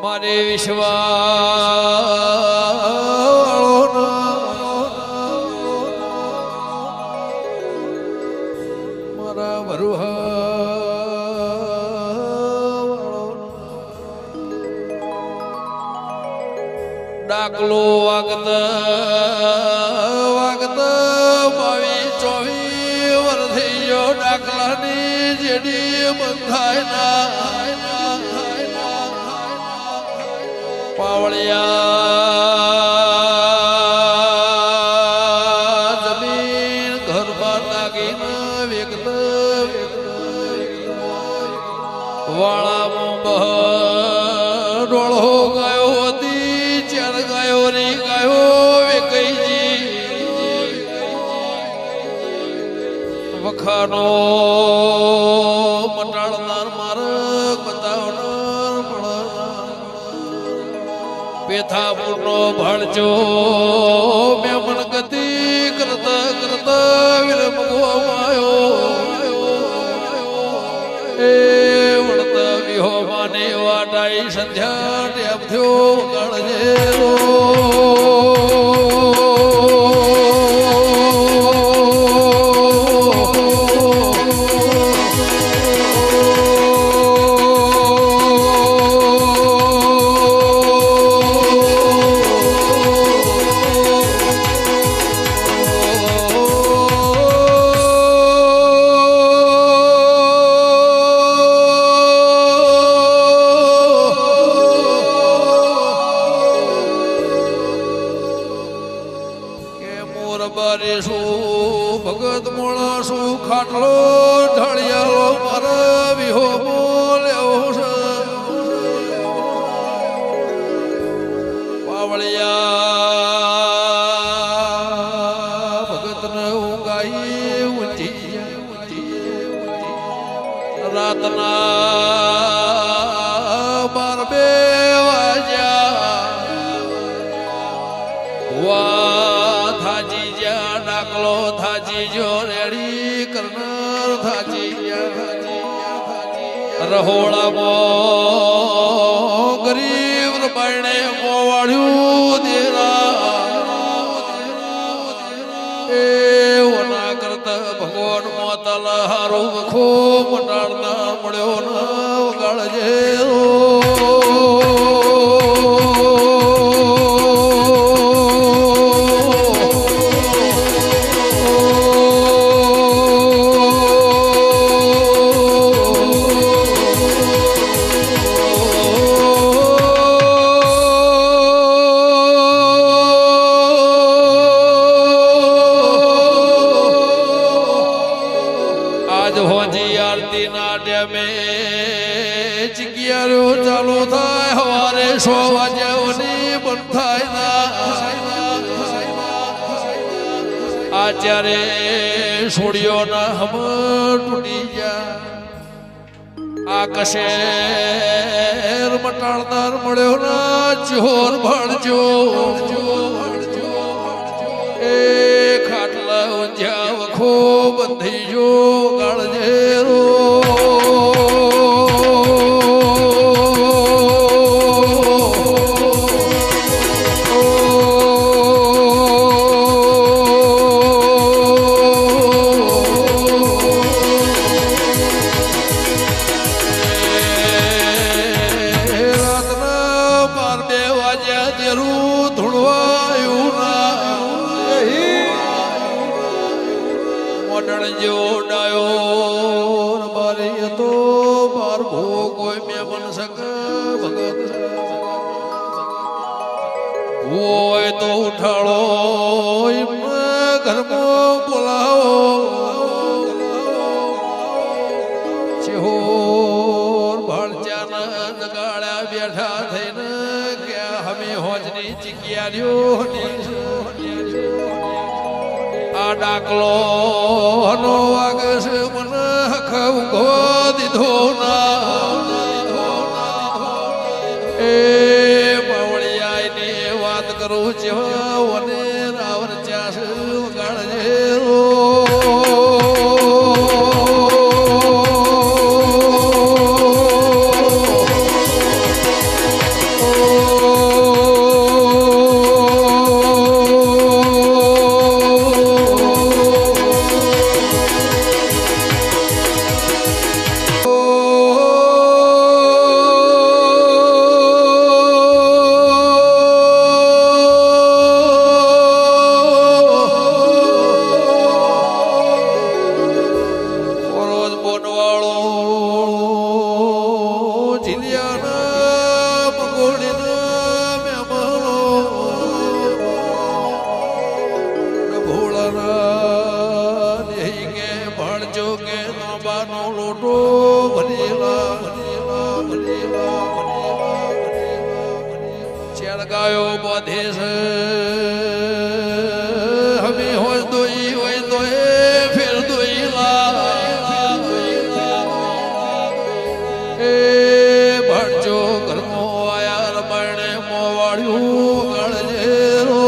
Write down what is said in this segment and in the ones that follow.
મારે વિશ્વાસ મારા ડાકલો વાગત વાગત 22-24 વર્ષ થઈ ગયો ડાકલાની જેડી બંધાય ના પાવળિયા જમીન ઘર બાર લાગીને વેગત વાળામાં બહ ડોળો ગાયો હતી ચાર ગાયો રી ગાયો વેકઈજી વખાનો મટાડનાર માર્ગ બતાવનાર પેથાપુરનો ભણજો મેમન ગતિ કરતા કરતા વિરમગોમાયો એ વળતા વિહોમાને વાટાઈ સંધ્યા ટેપ થયો ગણજે ભગત મોણસો ખાટલો ઢળિયાલો મારા વિહો બોલ્યો છે પાવળિયા ભગતને ઊંઘાઈ ઊંચી રાતના 12 વાગ્યા થાજી જ્યાં ડાકલો થાજી જો રેડી કરનાર થાજી રહોળામાં ગરીબ રબાયણે મોવાળ્યું દેરા એવના કરતા ભગવાન મોતલ હારો વખો મટાડનાર મળ્યો ન વગાડજે હોજી આરતી ના ડેમે ચિકિયારો ચાલુ થાય હવારે 100 વાગ્યાની બંધ થાય આચારે છોડ્યો ના હમ તૂટી ગયા આકશેર મટાડનાર મળ્યો ના ચોર ભણજો એ ખાટલા ઊંઝ્યા વખો બંધી જો ગાળજે રો રાતના 12 વાગ્યા તેરું ધૂળવાયું ના મોડણ જેવો ડાયો બારી હતો બાર ભો કોઈ મેમન સક ભગત હોય તો ઉઠાડો ઘરમાં બોલાવો ચેહોર ભાળચાના નગાડ્યા બેઠા થઈને ક્યાં હમે હોજની ચિકિયારીઓ આ ડાકલો નો વાગસ મને ખવગો દીધો ના એ પાવળિયાની વાત કરું જેવા વને રાવણ ચાસ વગાડજે રો ઘડિયાળ ગાયો બોધે છે હમી હોય દોઈ હોય તો એ ફેર દોઈ એ ભણજો ઘરમો આયા રમણે મોવાળ્યું ગળજે રો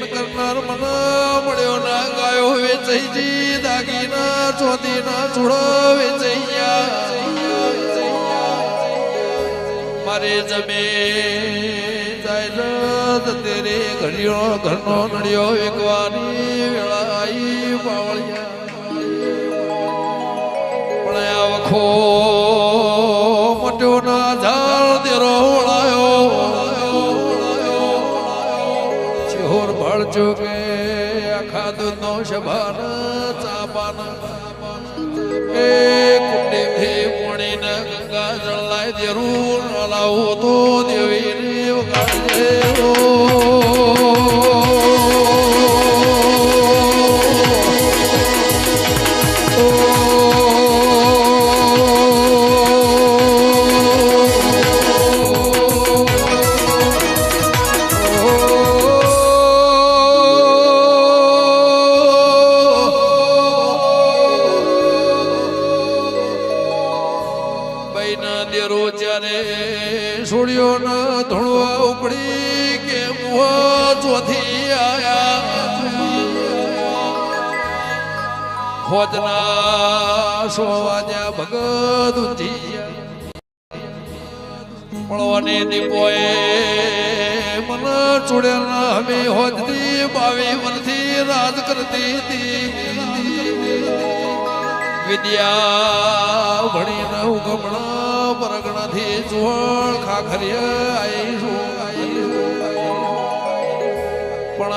કરનાર મના મળ્યો ના ગાયો વેચઈ દાગીના ચોદીના ચૂડા વેચૈયા મારે જમે જાય તેરે ઘડિયો ઘરનો નડિયો વેકવાની વેળા આઈ પાવળિયા પણ આ વખો મોટો ના ઝાડ દેરો વળાયો ભળજો કે આખા દૂધનો શભાન ચાપાન એ કુંડી પોણીને ગંગા જળ લાય દેરું લાવો તો દેવી વગાડજે છોડ્યો ના ધોળવા ઉપડી કે મુવા ચોથી આયા હોજના સોવાજા ભગત ઊંચી મળવાની દીપોએ મન છોડ્યા અમે હોજથી 22 વર્ષથી રાજ કરતી હતી વિદ્યા ભણીને ઉગમણા પરગણાથી ચુહળ ખાખરિયા પણ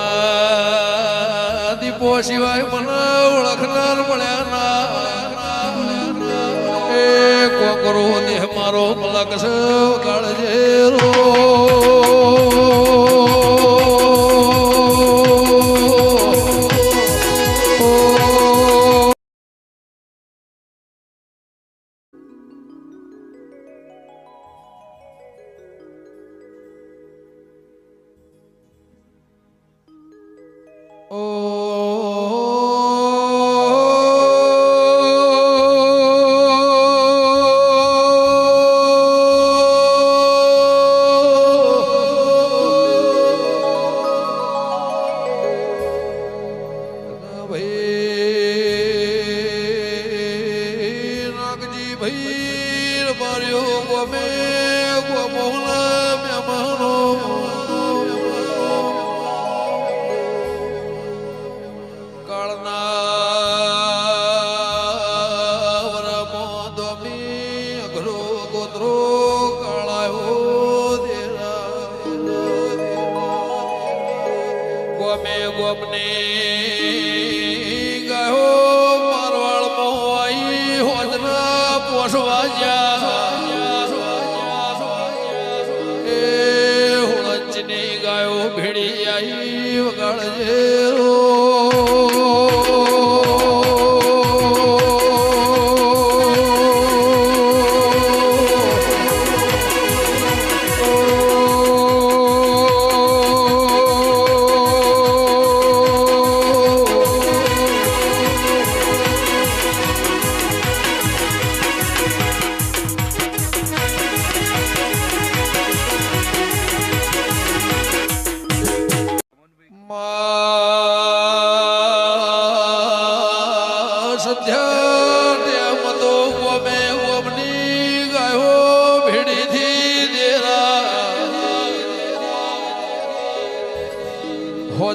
દીપો સિવાય મને ઓળખનાર મળ્યા એ કોકરો દેહ મારો મલક છે કાળજે રો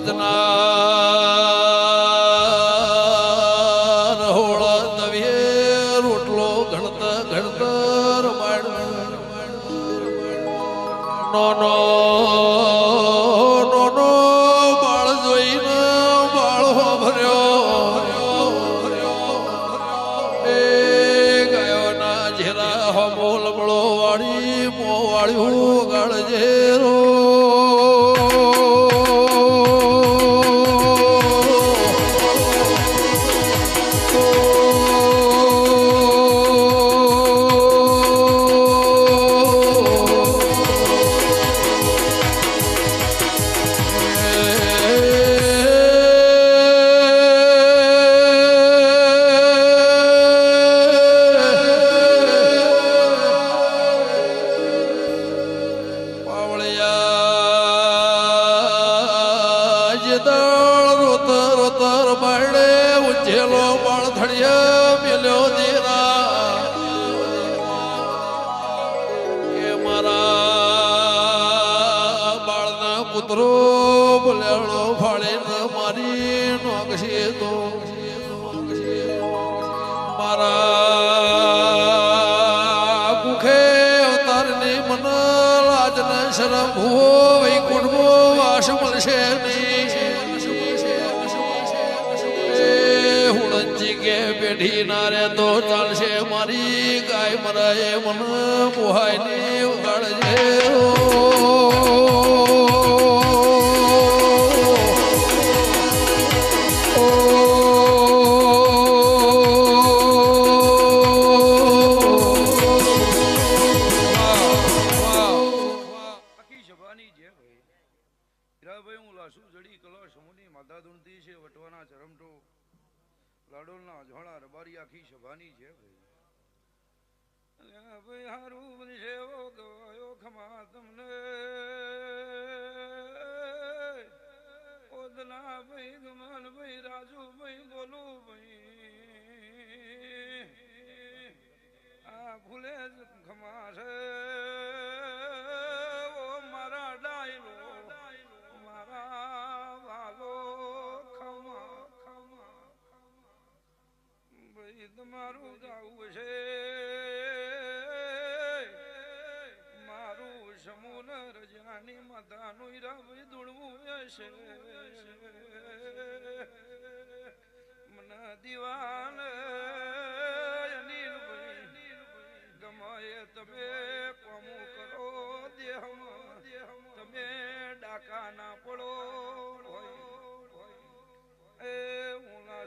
ભજના હોળ તવીએ રોટલો ઘણતા ઘણતર માડ નો નો બાળ જોઈને બાળ ભર્યો એ ગયો ના જેરા હમો લબળો વાળી મો વાળ્યું ગાળ જેરો કૂતરો બોલ્યાળો ફાળે ન મારી નોકશે તો મારા કુખે અવતારની મન લાજ ને શરમ હો વૈકુંઠમો વાસ મળશે હુણજી કે બેઠી ના રે તો ચાલશે મારી ગાય મરાય મન પોહાય ને ઉગાડજે લાડોલના અજવાળા રબારી આખી સભાની છે ભાઈ હારું બનશે ઓ ગવાયો ખમા તમને ઓદલા ભાઈ ગમન ભાઈ રાજુ ભાઈ બોલું ભાઈ આ ભૂલે જ ખમા છે ઓ મારા ડાયલો મારા વાલો તમારું ગાવું છે મારું સમૂન રજાની માતાનું ઈરાભાઈ દોડવું છે મને દીવાન અનિલભાઈ ગમાય તમે કોમું કરો દેહમાં તમે ડાકા ના પડો એ હું ના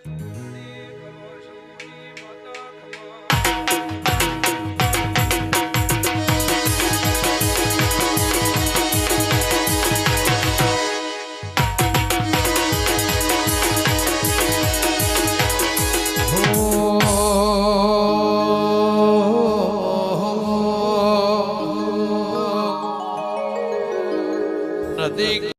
નદી